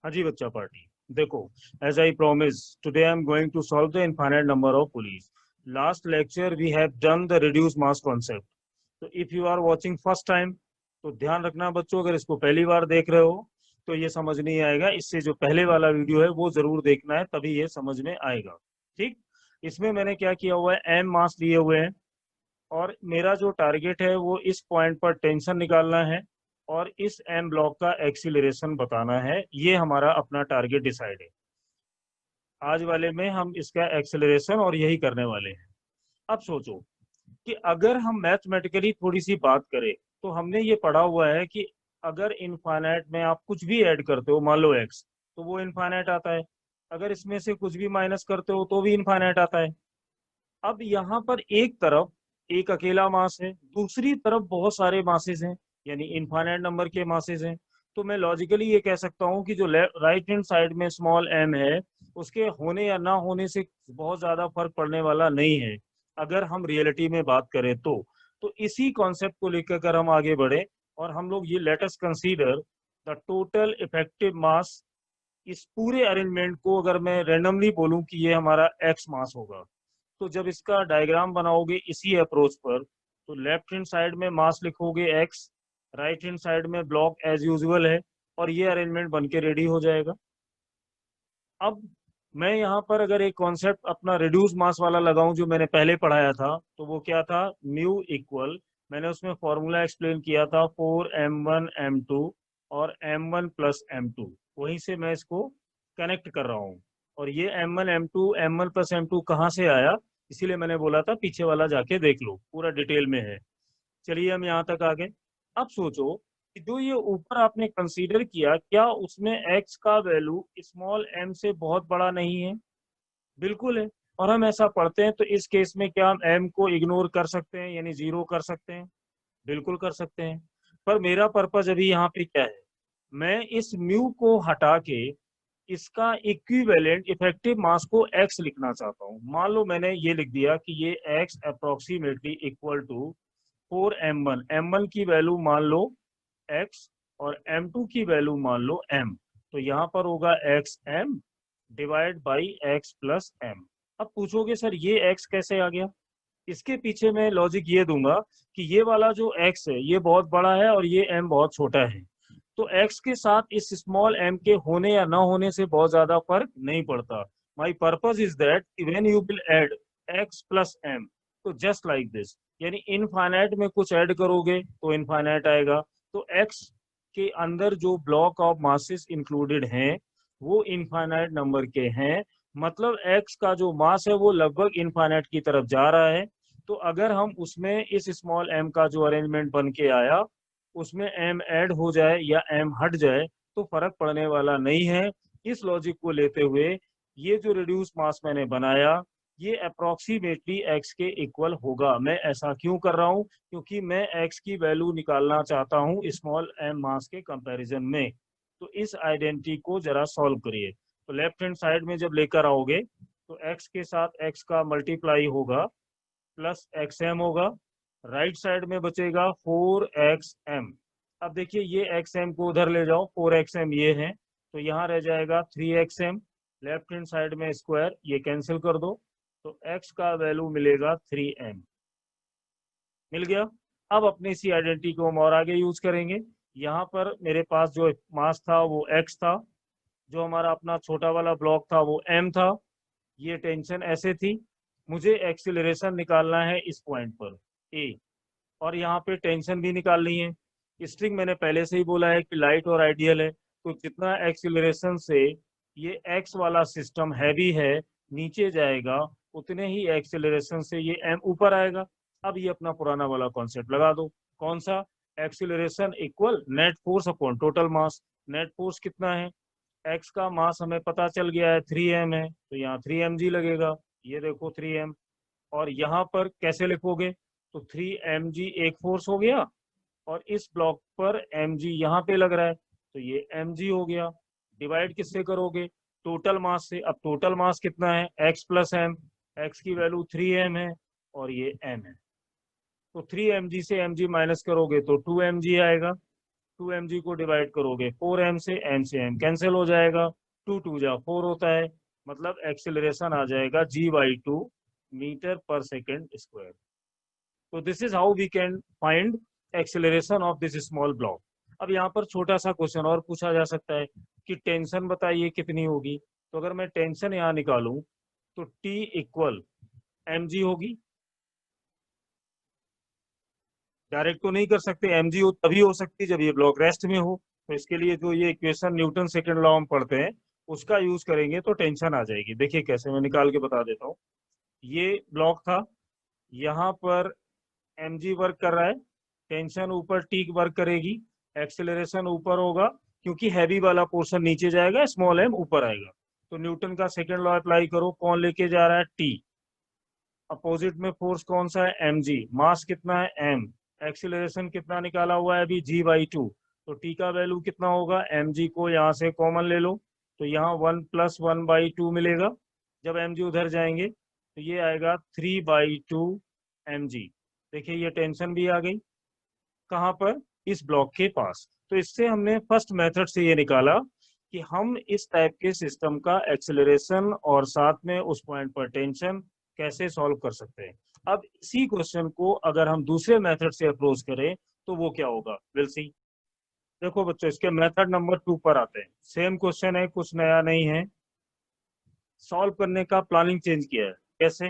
हाँ जी बच्चा पार्टी, देखो, as I promise today I am going to solve the infinite number of pulleys. Last lecture we have done the reduce mass concept. तो if you are watching first time, तो ध्यान रखना बच्चों, अगर इसको पहली बार देख रहे हो तो ये समझ नहीं आएगा। इससे जो पहले वाला वीडियो है वो जरूर देखना है, तभी ये समझ में आएगा। ठीक। इसमें मैंने क्या किया हुआ है, एम मास लिए हुए हैं, और मेरा जो टारगेट है वो इस पॉइंट पर टेंशन निकालना है और इस एम ब्लॉक का एक्सीलरेशन बताना है। ये हमारा अपना टारगेट डिसाइड है। आज वाले में हम इसका एक्सेलरेशन और यही करने वाले हैं। अब सोचो कि अगर हम मैथमेटिकली थोड़ी सी बात करें, तो हमने ये पढ़ा हुआ है कि अगर इनफाइनाइट में आप कुछ भी ऐड करते हो, मान लो एक्स, तो वो इनफाइनाइट आता है। अगर इसमें से कुछ भी माइनस करते हो तो भी इनफाइनाइट आता है। अब यहाँ पर एक तरफ एक अकेला मास है, दूसरी तरफ बहुत सारे मासेस हैं, यानी इनफाइनाइट नंबर के मासेस हैं। तो मैं लॉजिकली ये कह सकता हूँ कि जो राइट हैंड साइड में स्मॉल एम है, उसके होने या ना होने से बहुत ज्यादा फर्क पड़ने वाला नहीं है, अगर हम रियलिटी में बात करें तो इसी कॉन्सेप्ट को लेकर कर हम आगे बढ़े, और हम लोग ये let us consider the total effective mass. इस पूरे अरेंजमेंट को अगर मैं रेंडमली बोलूं कि ये हमारा एक्स मास होगा, तो जब इसका डायग्राम बनाओगे इसी अप्रोच पर, तो लेफ्ट हैंड साइड में मास लिखोगे एक्स, राइट हैंड साइड में ब्लॉक एज यूजुअल है, और ये अरेंजमेंट बन के रेडी हो जाएगा। अब मैं यहाँ पर अगर एक कॉन्सेप्ट अपना रिड्यूस मास वाला लगाऊं जो मैंने पहले पढ़ाया था, तो वो क्या था, म्यू इक्वल, मैंने उसमें फॉर्मूला एक्सप्लेन किया था 4m1m2 और m1 प्लस m2। वहीं से मैं इसको कनेक्ट कर रहा हूँ। और ये m1 प्लस m2 कहाँ से आया, इसीलिए मैंने बोला था पीछे वाला जाके देख लो, पूरा डिटेल में है। चलिए हम यहाँ तक आ गए। अब सोचो कि जो ये ऊपर आपने कंसीडर किया, क्या उसमें x का वैल्यू स्मॉल m से बहुत बड़ा नहीं है? बिल्कुल है। और हम ऐसा पढ़ते हैं तो इस केस में क्या हम m को इग्नोर कर सकते हैं, यानी जीरो कर सकते हैं? बिल्कुल कर सकते हैं। पर मेरा पर्पज अभी यहाँ पे क्या है, मैं इस म्यू को हटा के इसका इक्विवेलेंट इफेक्टिव मास को x लिखना चाहता हूँ। मान लो मैंने ये लिख दिया कि ये x approximately equal to 4m1, m1 की वैल्यू मान लो x, और m2 की वैल्यू मान लो m। तो यहाँ पर होगा X M divide by X plus M. अब पूछोगे सर ये x कैसे आ गया? इसके पीछे मैं लॉजिक ये दूंगा कि ये वाला जो x है ये बहुत बड़ा है और ये m बहुत छोटा है। तो x के साथ इस स्मॉल m के होने या ना होने से बहुत ज्यादा फर्क नहीं पड़ता। My purpose is that when you will add x plus m, तो जस्ट लाइक दिस, यानी इनफाइनाइट में कुछ ऐड करोगे तो इनफाइनाइट आएगा। तो x के अंदर जो ब्लॉक ऑफ मासेस इंक्लूडेड हैं वो इनफाइनाइट नंबर के हैं। मतलब x का जो मास है वो लगभग इनफाइनाइट की तरफ जा रहा है। तो अगर हम उसमें इस स्मॉल m का जो अरेंजमेंट बन के आया, उसमें m ऐड हो जाए या m हट जाए, तो फर्क पड़ने वाला नहीं है। इस लॉजिक को लेते हुए ये जो रिड्यूस मास मैंने बनाया, ये अप्रोक्सीमेटली x के इक्वल होगा। मैं ऐसा क्यों कर रहा हूँ, क्योंकि मैं x की वैल्यू निकालना चाहता हूँ स्मॉल m मास के कंपैरिजन में। तो इस आइडेंटिटी को जरा सॉल्व करिए। तो लेफ्ट हैंड साइड में जब लेकर आओगे, तो x के साथ x का मल्टीप्लाई होगा प्लस एक्स एम होगा, राइट साइड में बचेगा 4xm। अब देखिए ये xm को उधर ले जाओ, 4xm ये है, तो यहाँ रह जाएगा 3xm। लेफ्ट हैंड साइड में स्क्वायर, ये कैंसिल कर दो, तो x का वैल्यू मिलेगा 3m। मिल गया। अब अपनी इसी आइडेंटिटी को हम और आगे यूज करेंगे। यहाँ पर मेरे पास जो मास था वो x था, जो हमारा अपना छोटा वाला ब्लॉक था वो m था। ये टेंशन ऐसे थी, मुझे एक्सिलरेशन निकालना है इस पॉइंट पर ए, और यहाँ पे टेंशन भी निकालनी है। स्ट्रिंग मैंने पहले से ही बोला है कि लाइट और आइडियल है, तो जितना एक्सिलरेशन से ये एक्स वाला सिस्टम हैवी है नीचे जाएगा, उतने ही एक्सिलरेशन से ये एम ऊपर आएगा। अब ये अपना पुराना वाला कॉन्सेप्ट लगा दो। कौन सा? Acceleration equal net force upon total mass. Net force कितना है? एक्स का मास हमें पता चल गया है 3m है, तो यहाँ 3mg लगेगा। ये देखो 3m। और यहाँ पर कैसे लिखोगे, तो 3mg एक फोर्स हो गया, और इस ब्लॉक पर mg यहाँ पे लग रहा है, तो ये mg हो गया। डिवाइड किससे करोगे? टोटल मास से। अब टोटल मास कितना है? x plus m। x की वैल्यू 3m है और ये m है, तो 3mg से mg माइनस करोगे तो 2mg आएगा। 2 mg को डिवाइड करोगे 4m से m कैंसिल हो जाएगा, 2 जा 4 होता है, मतलब एक्सेलरेशन आ जाएगा g/2 metre per second square. तो this is how we can find acceleration of this small block. अब यहाँ पर छोटा सा क्वेश्चन और पूछा जा सकता है कि टेंशन बताइए कितनी होगी। तो अगर मैं टेंशन यहाँ निकालूं तो T इक्वल mg होगी। डायरेक्ट तो नहीं कर सकते, mg हो तभी हो सकती जब ये ब्लॉक रेस्ट में हो। तो इसके लिए जो ये इक्वेशन न्यूटन सेकंड लॉ हम पढ़ते हैं उसका यूज करेंगे तो टेंशन आ जाएगी। देखिए कैसे, मैं निकाल के बता देता हूँ। ये ब्लॉक था, यहाँ पर mg वर्क कर रहा है, टेंशन ऊपर T वर्क करेगी, एक्सेलरेशन ऊपर होगा क्योंकि हैवी वाला पोर्शन नीचे जाएगा, स्मॉल m ऊपर आएगा। तो न्यूटन का सेकंड लॉ अप्लाई करो, कौन लेके जा रहा है T, अपोजिट में फोर्स कौन सा है mg, मास कितना है m, एक्सीलरेशन कितना निकाला हुआ है अभी g/2, तो t का वैल्यू कितना होगा, mg को यहाँ से कॉमन ले लो तो यहाँ 1 + 1/2 मिलेगा। जब mg उधर जाएंगे तो ये आएगा 3/2 mg। देखिए ये टेंशन भी आ गई कहाँ पर, इस ब्लॉक के पास। तो इससे हमने फर्स्ट मेथड से ये निकाला कि हम इस टाइप के सिस्टम का एक्सेलरेशन और साथ में उस पॉइंट पर टेंशन कैसे सॉल्व कर सकते हैं। अब इसी क्वेश्चन को अगर हम दूसरे मेथड से अप्रोच करें तो वो क्या होगा, विल सी। देखो बच्चों, इसके मेथड नंबर 2 पर आते हैं। सेम क्वेश्चन है, कुछ नया नहीं है, सॉल्व करने का प्लानिंग चेंज किया है। कैसे,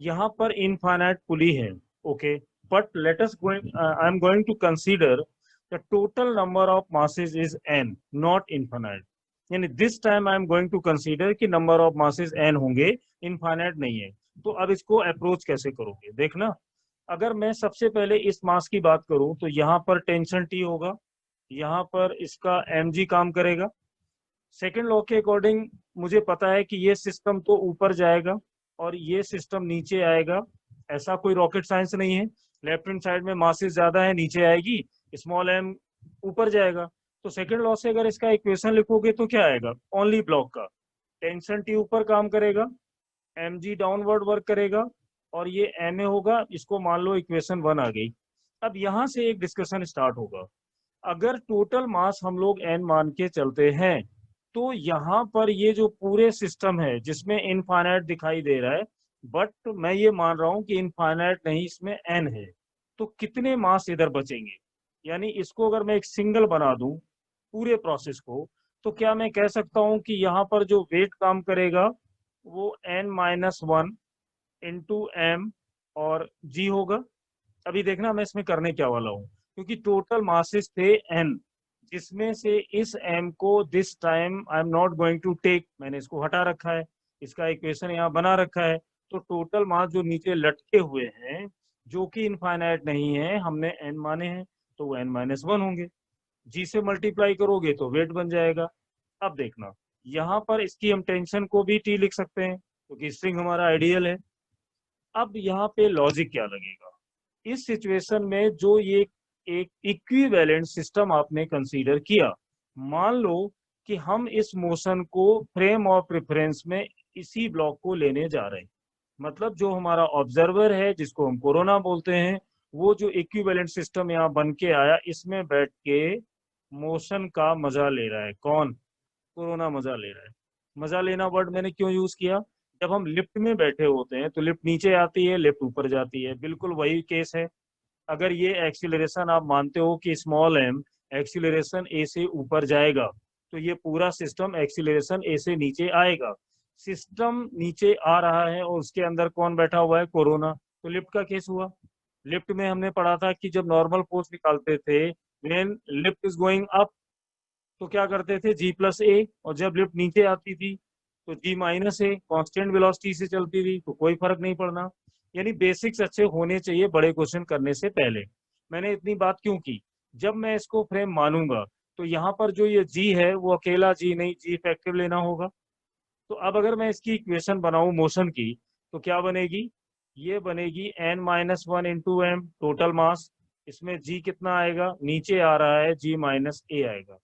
यहाँ पर इनफाइनाइट पुली है, okay, but let us going, I am going to consider the total number of masses is n, not infinite. यानी this time I am going to consider कि नंबर ऑफ मासेस n होंगे, infinite नहीं है। तो अब इसको approach कैसे करोगे, देखना। अगर मैं सबसे पहले इस मास की बात करूं तो यहाँ पर टेंशन T होगा, यहाँ पर इसका mg काम करेगा। सेकेंड लॉ के अकॉर्डिंग मुझे पता है कि ये सिस्टम तो ऊपर जाएगा और ये सिस्टम नीचे आएगा, ऐसा कोई रॉकेट साइंस नहीं है। लेफ्ट हैंड साइड में मासेस ज्यादा है, नीचे आएगी, स्मॉल m ऊपर जाएगा। तो सेकेंड लॉ से अगर इसका इक्वेशन लिखोगे तो क्या आएगा, ओनली ब्लॉक का टेंशन T ऊपर काम करेगा, mg डाउनवर्ड वर्क करेगा और ये ma होगा। इसको मान लो इक्वेशन 1 आ गई। अब यहाँ से एक डिस्कशन स्टार्ट होगा। अगर टोटल मास हम लोग n मान के चलते हैं तो यहाँ पर ये जो पूरे सिस्टम है जिसमें इनफाइनाइट दिखाई दे रहा है, बट मैं ये मान रहा हूँ कि इनफाइनाइट नहीं, इसमें n है, तो कितने मास इधर बचेंगे। यानी इसको अगर मैं एक सिंगल बना दूं पूरे प्रोसेस को, तो क्या मैं कह सकता हूँ कि यहाँ पर जो वेट काम करेगा वो n-1 इंटू m और g होगा। अभी देखना मैं इसमें करने क्या वाला हूँ, क्योंकि टोटल मासेस थे n, जिसमें से इस m को this time I am not going to take, मैंने इसको हटा रखा है, इसका इक्वेशन यहाँ बना रखा है। तो टोटल मास जो नीचे लटके हुए हैं जो कि इनफाइनाइट नहीं है, हमने n माने हैं, तो वो n-1 होंगे। g से मल्टीप्लाई करोगे तो वेट बन जाएगा। अब देखना, यहाँ पर इसकी हम टेंशन को भी t लिख सकते हैं क्योंकि स्ट्रिंग हमारा आइडियल है। अब यहाँ पे लॉजिक क्या लगेगा, इस सिचुएशन में जो ये एक इक्विवेलेंट सिस्टम आपने कंसीडर किया, मान लो कि हम इस मोशन को फ्रेम ऑफ रेफरेंस में इसी ब्लॉक को लेने जा रहे हैं, मतलब जो हमारा ऑब्जर्वर है जिसको हम कोरोना बोलते हैं, वो जो इक्विवेलेंट सिस्टम यहाँ बन के आया, इसमें बैठ के मोशन का मजा ले रहा है। कौन, कोरोना मजा ले रहा है। मजा लेना वर्ड मैंने क्यों यूज किया, जब हम लिफ्ट में बैठे होते हैं तो लिफ्ट नीचे आती है, लिफ्ट ऊपर जाती है, बिल्कुल वही केस है। अगर ये एक्सीलरेशन आप मानते हो कि स्मॉल m एक्सीलरेशन a से ऊपर जाएगा, तो ये पूरा सिस्टम एक्सीलरेशन a से नीचे आएगा। सिस्टम नीचे आ रहा है और उसके अंदर कौन बैठा हुआ है, कोरोना, तो लिफ्ट का केस हुआ। लिफ्ट में हमने पढ़ा था कि जब नॉर्मल फोर्स निकालते थे, when lift is going up, तो क्या करते थे G+a, और जब लिफ्ट नीचे आती थी तो G-a, कांस्टेंट वेलोसिटी से चलती थी, तो कोई फर्क नहीं पड़ना। यानी बेसिक्स अच्छे होने चाहिए बड़े क्वेश्चन करने से पहले। मैंने इतनी बात क्यों की, जब मैं इसको फ्रेम मानूंगा तो यहाँ पर जो ये G है वो अकेला G नहीं, G फैक्टिव लेना होगा। तो अब अगर मैं इसकी इक्वेशन बनाऊं मोशन की, तो क्या बनेगी, ये बनेगी n-1 into m total mass, इसमें G कितना आएगा, नीचे आ रहा है G-a आएगा।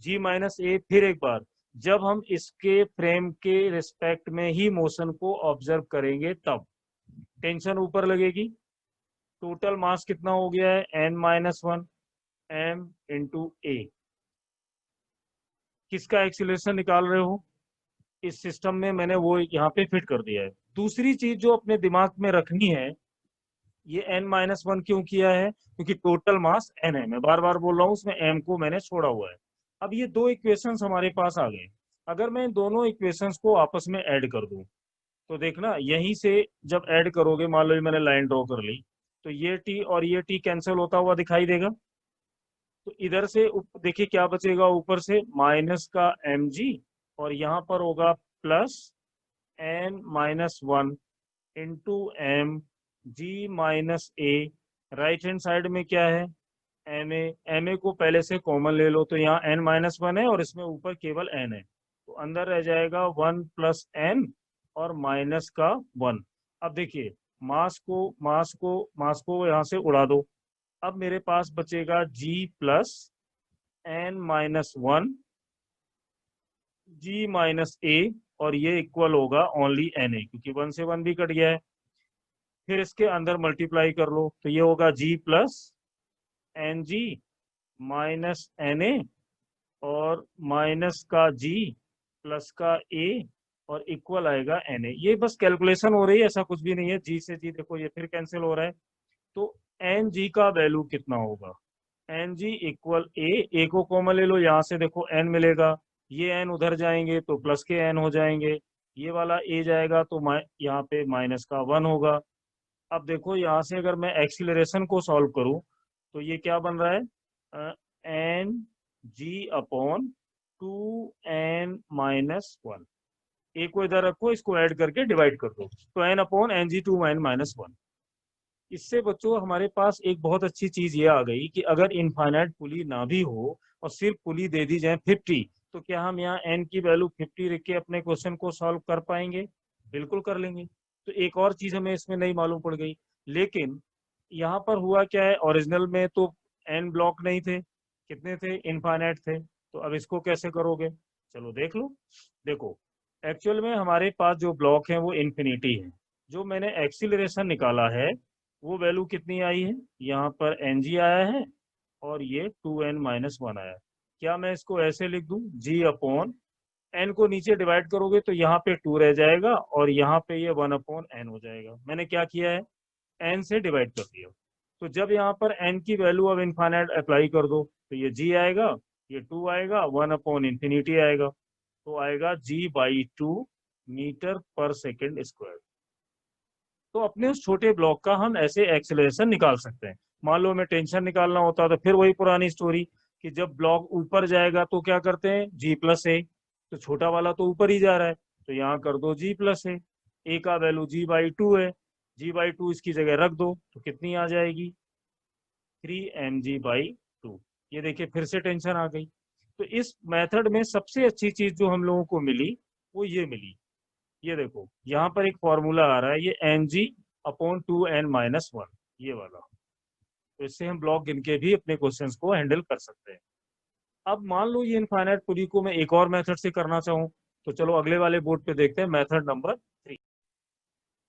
G-a फिर एक बार जब हम इसके फ्रेम के रिस्पेक्ट में ही मोशन को ऑब्जर्व करेंगे तब टेंशन ऊपर लगेगी। टोटल मास कितना हो गया है n-1, m इंटू ए। किसका एक्सीलरेशन निकाल रहे हो? इस सिस्टम में मैंने वो यहाँ पे फिट कर दिया है। दूसरी चीज जो अपने दिमाग में रखनी है, ये n-1 क्यों किया है? क्योंकि टोटल मास n है। मैं बार बार बोल रहा हूँ, उसमें m को मैंने छोड़ा हुआ है। अब ये दो इक्वेशंस हमारे पास आ गए। अगर मैं इन दोनों इक्वेशंस को आपस में ऐड कर दूं, तो देखना यहीं से जब ऐड करोगे, मान लो मैंने लाइन ड्रॉ कर ली, तो ये t और ये t कैंसिल होता हुआ दिखाई देगा। तो इधर से देखिए क्या बचेगा, ऊपर से माइनस का mg, और यहाँ पर होगा plus n-1 into M G minus A. Right hand side में क्या है? एम ए को पहले से कॉमन ले लो, तो यहाँ n-1 है और इसमें ऊपर केवल n है, तो अंदर रह जाएगा 1 प्लस n और माइनस का 1। अब देखिए, मास को यहाँ से उड़ा दो। अब मेरे पास बचेगा g प्लस n-1 जी माइनस ए, और ये इक्वल होगा ओनली na, क्योंकि 1 से 1 भी कट गया है। फिर इसके अंदर मल्टीप्लाई कर लो, तो ये होगा g plus N G minus N A, और माइनस का g प्लस का a, और इक्वल आएगा एन ए। ये बस कैलकुलेशन हो रही है, ऐसा कुछ भी नहीं है। g से g देखो ये फिर कैंसिल हो रहा है, तो एन जी का वैल्यू कितना होगा? एन जी इक्वल ए को कॉमन ले लो, यहाँ से देखो n मिलेगा, ये n उधर जाएंगे तो प्लस के n हो जाएंगे, ये वाला a जाएगा तो यहाँ पे माइनस का 1 होगा। अब देखो यहाँ से अगर मैं एक्सीलरेशन को सॉल्व करूं, तो ये क्या बन रहा है? N G upon 2n-1। ए को इधर रखो, इसको ऐड करके डिवाइड कर दो, तो n upon N G 2n-1। इससे बच्चों हमारे पास एक बहुत अच्छी चीज ये आ गई कि अगर इनफाइनाइट पुली ना भी हो और सिर्फ पुली दे दी जाए 50, तो क्या हम यहाँ n की वैल्यू 50 रख के अपने क्वेश्चन को सॉल्व कर पाएंगे? बिल्कुल कर लेंगे। तो एक और चीज हमें इसमें नहीं मालूम पड़ गई, लेकिन यहाँ पर हुआ क्या है, ओरिजिनल में तो n ब्लॉक नहीं थे, कितने थे? इनफाइनाइट थे। तो अब इसको कैसे करोगे? चलो देख लो। देखो, एक्चुअल में हमारे पास जो ब्लॉक है वो इन्फिनिटी है। जो मैंने एक्सीलरेशन निकाला है वो वैल्यू कितनी आई है? यहाँ पर ng आया है और ये 2n-1 आया है। क्या मैं इसको ऐसे लिख दूं? g अपॉन n को नीचे डिवाइड करोगे तो यहाँ पे 2 रह जाएगा और यहाँ पे ये 1 अपॉन n हो जाएगा। मैंने क्या किया है? n से डिवाइड कर दिया। तो जब यहाँ पर n की वैल्यू अब इनफाइनाइट अप्लाई कर दो, तो ये g आएगा, ये 2 आएगा, 1 अपॉन इंफिनिटी आएगा, तो आएगा g/2 metre per second square. तो अपने उस छोटे ब्लॉक का हम ऐसे एक्सेलरेशन निकाल सकते हैं। मान लो हमें टेंशन निकालना होता तो फिर वही पुरानी स्टोरी कि जब ब्लॉक ऊपर जाएगा तो क्या करते हैं? g प्लस ए। तो छोटा वाला तो ऊपर ही जा रहा है, तो यहाँ कर दो g प्लस ए का वैल्यू g/2 है, g/2 इसकी जगह रख दो, तो कितनी आ जाएगी? 3mg/2। ये देखिए फिर से टेंशन आ गई। तो इस मेथड में सबसे अच्छी चीज जो हम लोगों को मिली वो ये मिली, ये देखो यहाँ पर एक फॉर्मूला आ रहा है, ये ng अपॉन 2n-1, ये वाला। तो इससे हम ब्लॉक गिन के भी अपने क्वेश्चंस को हैंडल कर सकते हैं। अब मान लो ये इनफाइनाइट पुली को मैं एक और मेथड से करना चाहूँ, तो चलो अगले वाले बोर्ड पे देखते हैं, मेथड नंबर 3।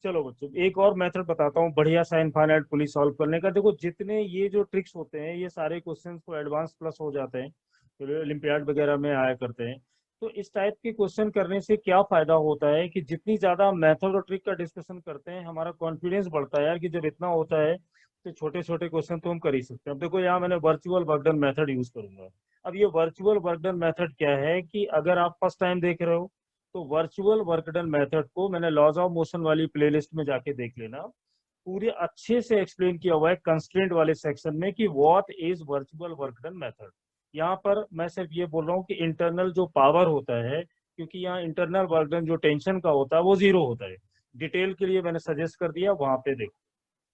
चलो बच्चों, एक और मेथड बताता हूँ बढ़िया सा इनफाइनाइट पुली सॉल्व करने का। देखो जितने ये जो ट्रिक्स होते हैं, ये सारे क्वेश्चंस को एडवांस प्लस हो जाते हैं, तो ओलंपियाड वगैरह में आया करते हैं। तो इस टाइप के क्वेश्चन करने से क्या फायदा होता है कि जितनी ज्यादा मेथड और ट्रिक का डिस्कशन करते हैं, हमारा कॉन्फिडेंस बढ़ता है यार, कि जब इतना होता है तो छोटे छोटे क्वेश्चन तो हम कर ही सकते हैं। अब देखो यहाँ मैंने virtual work done method use करूंगा। अब ये वर्चुअल वर्क डन मेथड क्या है कि अगर आप फर्स्ट टाइम देख रहे हो, तो वर्चुअल वर्क डन मेथड को मैंने लॉज ऑफ मोशन वाली प्लेलिस्ट में जाके देख लेना, पूरे अच्छे से एक्सप्लेन किया हुआ है कंस्ट्रेंट वाले सेक्शन में कि what is virtual work done method. यहाँ पर मैं सिर्फ ये बोल रहा हूँ कि इंटरनल जो पावर होता है, क्योंकि यहाँ इंटरनल वर्क डन जो टेंशन का होता है वो 0 होता है। डिटेल के लिए मैंने सजेस्ट कर दिया, वहां पे देखो।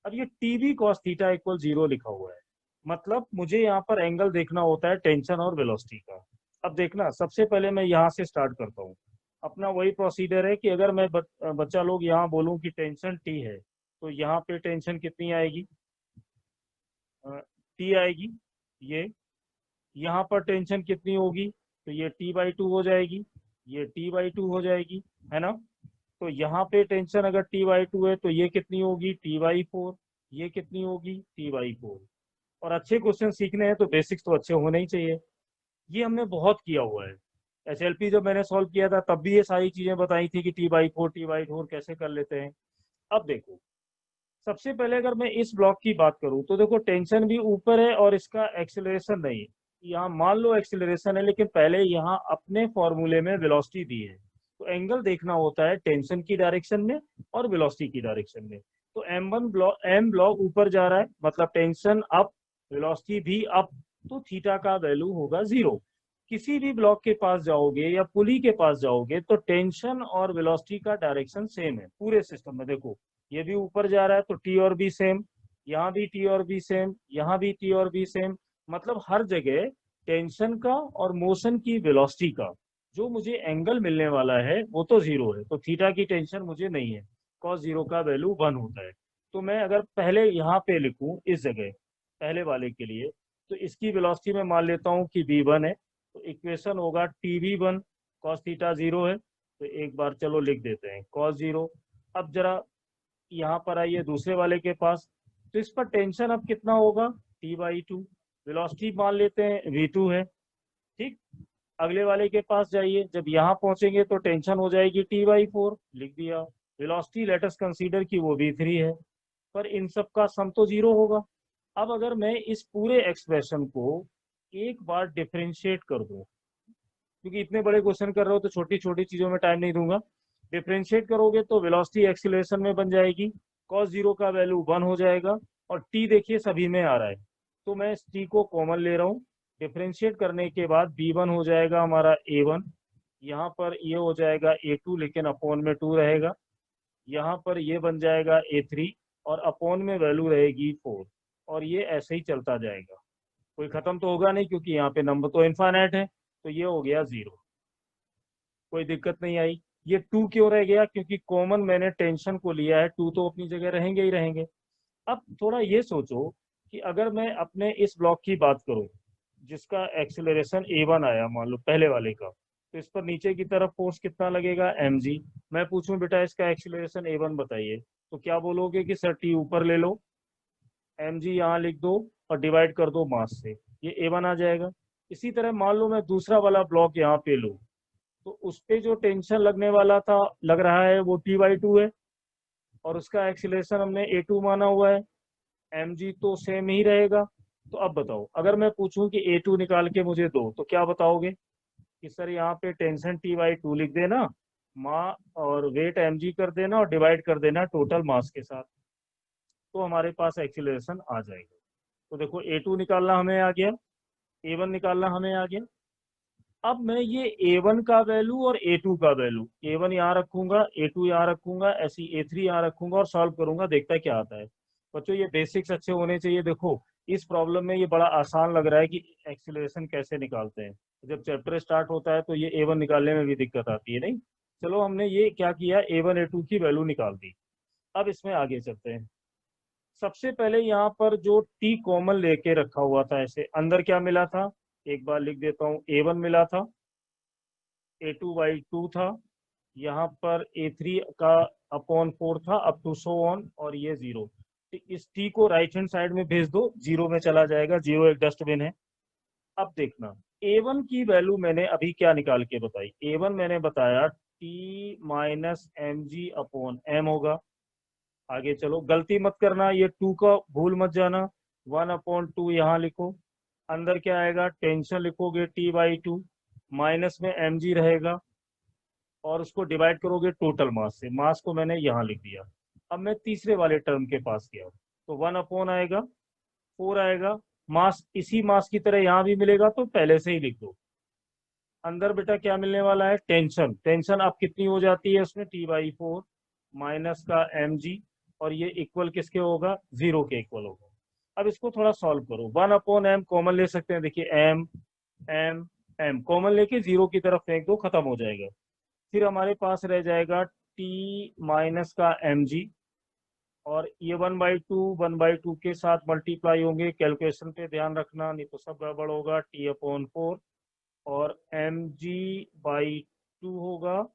अब ये टीवी कॉस थीटा इक्वल 0 लिखा हुआ है, मतलब मुझे यहाँ पर एंगल देखना होता है टेंशन और वेलोसिटी का। अब देखना, सबसे पहले मैं यहाँ से स्टार्ट करता हूँ। अपना वही प्रोसीजर है कि अगर मैं बच्चा लोग यहाँ बोलूँ कि टेंशन टी है, तो यहाँ पे टेंशन कितनी आएगी? टी आएगी। ये यहाँ पर टेंशन कितनी होगी? तो ये t/2 हो जाएगी, ये t/2 हो जाएगी, है ना? तो यहाँ पे टेंशन अगर t/2 है तो ये कितनी होगी? t/4। ये कितनी होगी? t/4। और अच्छे क्वेश्चन सीखने हैं तो बेसिक्स तो अच्छे होने ही चाहिए। ये हमने बहुत किया हुआ है। एसएलपी जब मैंने सॉल्व किया था तब भी ये सारी चीजें बताई थी कि टी बाई फोर कैसे कर लेते हैं। अब देखो, सबसे पहले अगर मैं इस ब्लॉक की बात करूं तो देखो टेंशन भी ऊपर है और इसका एक्सेलरेशन नहीं है। यहाँ मान लो एक्सेलरेशन है, लेकिन पहले यहाँ अपने फॉर्मूले में वेलोसिटी दी है। तो एंगल देखना होता है टेंशन की डायरेक्शन में और वेलोसिटी की डायरेक्शन में। तो एम ब्लॉक ऊपर जा रहा है, मतलब टेंशन अप, वेलोसिटी भी अप, तो थीटा का वैल्यू होगा 0। किसी भी ब्लॉक के पास जाओगे या पुली के पास जाओगे तो टेंशन और वेलोसिटी का डायरेक्शन सेम है पूरे सिस्टम में। देखो ये भी ऊपर जा रहा है तो टी और बी सेम, यहाँ भी टी और बी सेम, यहाँ भी टी और बी सेम, मतलब हर जगह टेंशन का और मोशन की वेलोसिटी का जो मुझे एंगल मिलने वाला है वो तो 0 है। तो थीटा की टेंशन मुझे नहीं है, cos 0 का वैल्यू 1 होता है। तो मैं अगर पहले यहाँ पे लिखूं इस जगह पहले वाले के लिए, तो इसकी वेलोसिटी में मान लेता हूँ कि v1 है। तो इक्वेशन होगा tv1 cos थीटा 0 है। तो एक बार चलो लिख देते हैं cos 0। अब जरा यहाँ पर आइए दूसरे वाले के पास, तो इस पर टेंशन अब कितना होगा t/2, वेलोसिटी मान लेते हैं v2 है। ठीक, अगले वाले के पास जाइए, जब यहाँ पहुंचेंगे तो टेंशन हो जाएगी t/4, लिख दिया। वेलोसिटी लेट अस कंसीडर कि वो v3 है, पर इन सब का सम तो 0 होगा। अब अगर मैं इस पूरे एक्सप्रेशन को एक बार डिफरेंशिएट कर दूं, क्योंकि इतने बड़े क्वेश्चन कर रहे हो तो छोटी छोटी चीजों में टाइम नहीं दूंगा। डिफरेंशिएट करोगे तो वेलोसिटी एक्सीलरेशन में बन जाएगी, cos 0 का वैल्यू 1 हो जाएगा, और t देखिए सभी में आ रहा है तो मैं इस t को कॉमन ले रहा हूँ। डिफरेंशिएट करने के बाद b1 हो जाएगा हमारा a1, यहाँ पर ये हो जाएगा a2 लेकिन अपॉन में 2 रहेगा, यहाँ पर ये बन जाएगा a3 और अपॉन में वैल्यू रहेगी 4, और ये ऐसे ही चलता जाएगा। कोई खत्म तो होगा नहीं क्योंकि यहाँ पे नंबर तो इनफाइनाइट है। तो ये हो गया 0, कोई दिक्कत नहीं आई। ये 2 क्यों रह गया, क्योंकि कॉमन मैंने टेंशन को लिया है, 2 तो अपनी जगह रहेंगे ही रहेंगे। अब थोड़ा ये सोचो कि अगर मैं अपने इस ब्लॉक की बात करूं जिसका एक्सेलरेशन a1 आया मान लो पहले वाले का, तो इस पर नीचे की तरफ फोर्स कितना लगेगा mg। मैं पूछूं बेटा इसका एक्सेलरेशन a1 बताइए, तो क्या बोलोगे कि सर t ऊपर ले लो, mg यहाँ लिख दो और डिवाइड कर दो मास से, ये a1 आ जाएगा। इसी तरह मान लो मैं दूसरा वाला ब्लॉक यहाँ पे लूँ, तो उस पे जो टेंशन लगने वाला था लग रहा है वो t/2 है, और उसका एक्सीलरेशन हमने a2 माना हुआ है, mg तो सेम ही रहेगा। तो अब बताओ अगर मैं पूछूं कि a2 निकाल के मुझे दो तो क्या बताओगे कि सर यहाँ पे टेंशन t/2 लिख देना, माँ और वेट mg कर देना और डिवाइड कर देना टोटल मास के साथ, तो हमारे पास एक्सीलरेशन आ जाएगा। तो देखो a2 निकालना हमें आ गया, a1 निकालना हमें आ गया। अब मैं ये a1 का वैल्यू और a2 का वैल्यू, a1 यहाँ रखूंगा, a2 यहाँ रखूंगा, ऐसी a3 यहाँ रखूंगा और सॉल्व करूंगा, देखता है क्या आता है। बच्चों ये बेसिक्स अच्छे होने चाहिए। देखो इस प्रॉब्लम में ये बड़ा आसान लग रहा है कि एक्सीलरेशन कैसे निकालते हैं, जब चैप्टर स्टार्ट होता है तो ये a1 निकालने में भी दिक्कत आती है। नहीं, चलो हमने ये क्या किया, a1 a2 की वैल्यू निकाल दी। अब इसमें आगे चलते हैं। सबसे पहले यहाँ पर जो टी कॉमन लेके रखा हुआ था, ऐसे अंदर क्या मिला था, एक बार लिख देता हूँ, a1 मिला था, a2/2 था, यहाँ पर a3 का अपॉन 4 था, अप टू सो ऑन, और ये 0। तो इस t को राइट हैंड साइड में भेज दो, 0 में चला जाएगा, 0 एक डस्टबिन है। अब देखना a1 की वैल्यू मैंने अभी क्या निकाल के बताई, a1 मैंने बताया t-mg/m होगा। आगे चलो, गलती मत करना, ये 2 का भूल मत जाना, 1/2 यहाँ लिखो, अंदर क्या आएगा, टेंशन लिखोगे t/2, माइनस में mg रहेगा, और उसको डिवाइड करोगे टोटल मास से, मास को मैंने यहाँ लिख दिया। अब मैं तीसरे वाले टर्म के पास गया, तो 1 आएगा, 4 आएगा, मास इसी मास की तरह यहाँ भी मिलेगा तो पहले से ही लिख दो। अंदर बेटा क्या मिलने वाला है, टेंशन, टेंशन अब कितनी हो जाती है उसमें, t/4 माइनस का mg, और ये इक्वल किसके होगा, 0 के इक्वल होगा। अब इसको थोड़ा सॉल्व करो, 1/m कॉमन ले सकते हैं, देखिए m m m कॉमन लेके 0 की तरफ फेंक दो, खत्म हो जाएगा। फिर हमारे पास रह जाएगा t माइनस का mg, और ये 1/2 के साथ मल्टीप्लाई होंगे, कैलकुलेशन पे ध्यान रखना नहीं तो सब गड़बड़ होगा, t/4 और mg/2 होगा,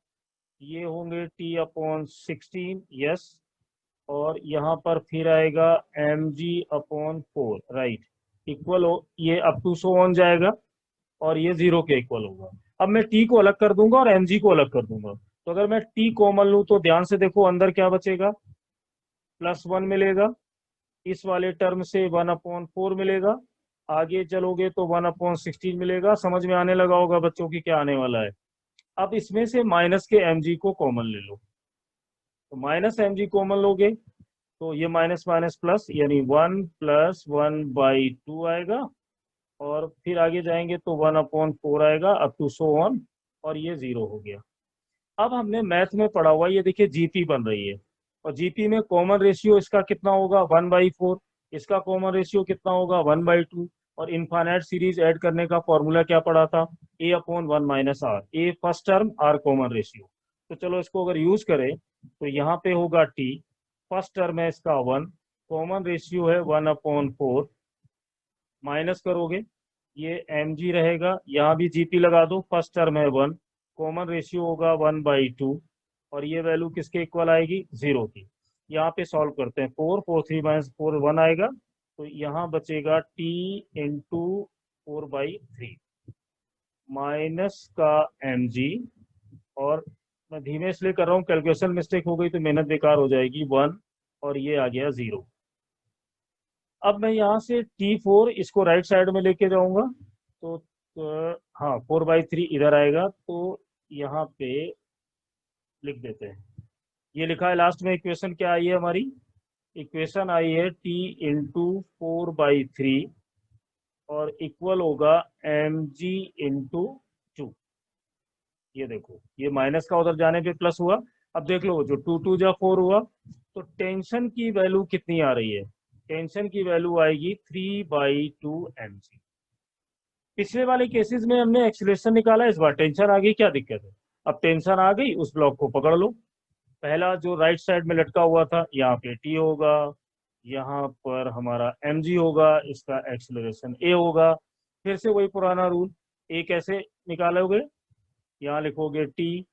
ये होंगे t/16, यस, और यहाँ पर फिर आएगा mg/4, राइट। इक्वल हो, ये अप टू सो ऑन जाएगा और ये 0 के इक्वल होगा। अब मैं टी को अलग कर दूंगा और mg को अलग कर दूंगा। तो अगर मैं टी कॉमन लूं तो ध्यान से देखो अंदर क्या बचेगा, +1 मिलेगा, इस वाले टर्म से 1/4 मिलेगा, आगे चलोगे तो 1/16 मिलेगा। समझ में आने लगा होगा बच्चों की क्या आने वाला है। अब इसमें से माइनस के mg को कॉमन ले लो, तो माइनस mg कॉमन लोगे तो ये माइनस माइनस प्लस, यानी 1 + 1/2 आएगा, और फिर आगे जाएंगे तो 1/4 आएगा अप टू सो ऑन, और ये 0 हो गया। अब हमने मैथ में पढ़ा हुआ, ये देखिए जीपी बन रही है, और जीपी में कॉमन रेशियो इसका कितना होगा 1/4, इसका कॉमन रेशियो कितना होगा 1/2, और इनफाइनाइट सीरीज ऐड करने का फॉर्मूला क्या पढ़ा था, a/1 - r, a first term, r common ratio. तो चलो इसको अगर यूज करें तो यहाँ पे होगा t, फर्स्ट टर्म है इसका 1, कॉमन रेशियो है 1/4, माइनस करोगे ये mg रहेगा, यहाँ भी जीपी लगा दो, फर्स्ट टर्म है 1, कॉमन रेशियो होगा 1/2, और ये वैल्यू किसके इक्वल आएगी 0 की। यहाँ पे सॉल्व करते हैं, 4 4 3 - 4 1 आएगा, तो यहाँ बचेगा t इंटू 4/3 माइनस का mg, और मैं धीमे इसलिए कर रहा हूँ कैलकुलेशन मिस्टेक हो गई तो मेहनत बेकार हो जाएगी, 1, और ये आ गया 0। अब मैं यहाँ से T4 इसको राइट साइड में लेके जाऊंगा, हाँ 4/3 इधर आएगा, तो यहाँ पे लिख देते हैं। ये लिखा है लास्ट में, इक्वेशन क्या आई है हमारी, इक्वेशन आई है T इंटू 4/3 और इक्वल होगा mg इंटू 2। ये देखो ये माइनस का उधर जाने पे प्लस हुआ। अब देख लो जो 2 2 जा 4 हुआ, तो टेंशन की वैल्यू कितनी आ रही है, टेंशन की वैल्यू आएगी 3/2 mg। पिछले वाले केसेस में हमने एक्सीलरेशन निकाला, इस बार टेंशन आ गई, क्या दिक्कत है, अब टेंशन आ गई उस ब्लॉक को पकड़ लो। पहला जो राइट साइड में लटका हुआ था यहाँ पे टी होगा, यहाँ पर हमारा mg होगा, इसका एक्सीलरेशन a होगा। फिर से वही पुराना रूल, a कैसे निकालोगे, यहाँ लिखोगे t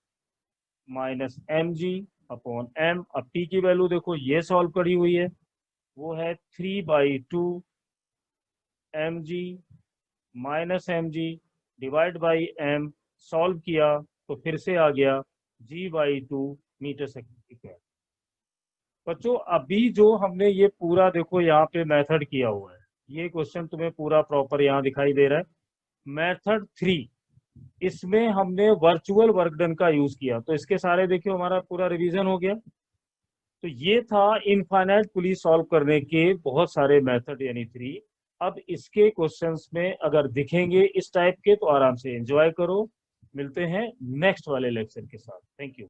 माइनस mg/m। अब t की वैल्यू देखो ये सॉल्व करी हुई है, वो है 3/2 mg minus mg divide by m, solve किया तो फिर से आ गया g/2 मीटर सेकेंड। बच्चों अभी जो हमने ये पूरा देखो यहाँ पे मेथड किया हुआ है, ये क्वेश्चन तुम्हें पूरा प्रॉपर यहाँ दिखाई दे रहा है। मेथड 3, इसमें हमने वर्चुअल वर्क डन का यूज किया, तो इसके सारे देखियो हमारा पूरा रिवीजन हो गया। तो ये था इनफाइनाइट पुली सॉल्व करने के बहुत सारे मेथड, यानी 3। अब इसके क्वेश्चंस में अगर दिखेंगे इस टाइप के तो आराम से एंजॉय करो। मिलते हैं नेक्स्ट वाले लेक्चर के साथ। Thank you.